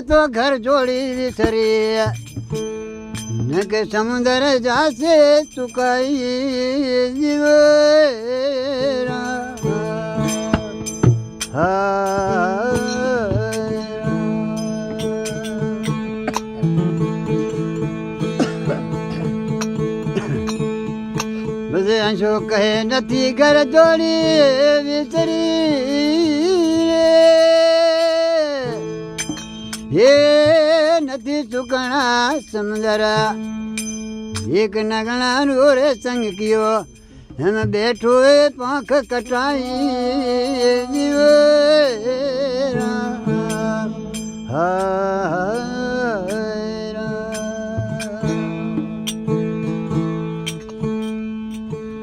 तो घर जोड़ी विसरी न के समुद्र जासे चुकाई जीव बजे अंशो कहे नथी घर जोड़ी विसरी ये नथी चुकना समुद्र एक नगना रे संग कियो हम बैठो पंख कटाई जीव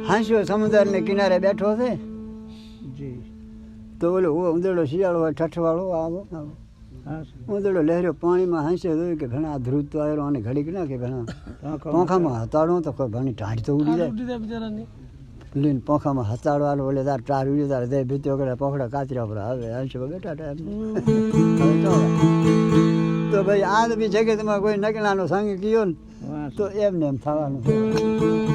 हंसो समुद्र ने किनारे बैठो थे जी तो बोलो वो उंदड़ो शियाड़ो ठठ वालो आवो उंदड़ो लहरियो पानी में हंसे तो के भणा ध्रुत तो आयो ने घड़ी ना के भणा पंखा में हताड़ो तो कोई भणी ठाठ तो उड़ी जाए बेचारा ने લીન પંખામાં હતાડવાનો ઓલે તાર ચાર ઉડી તાર દે ભીત્યો કરે પકડા કાચરા પર હવે હંસો બેઠા ટાઈમ તો ભાઈ આ બી જગતમાં કોઈ નકલાનો સંગ કયો ને તો એમને એમ થવાનું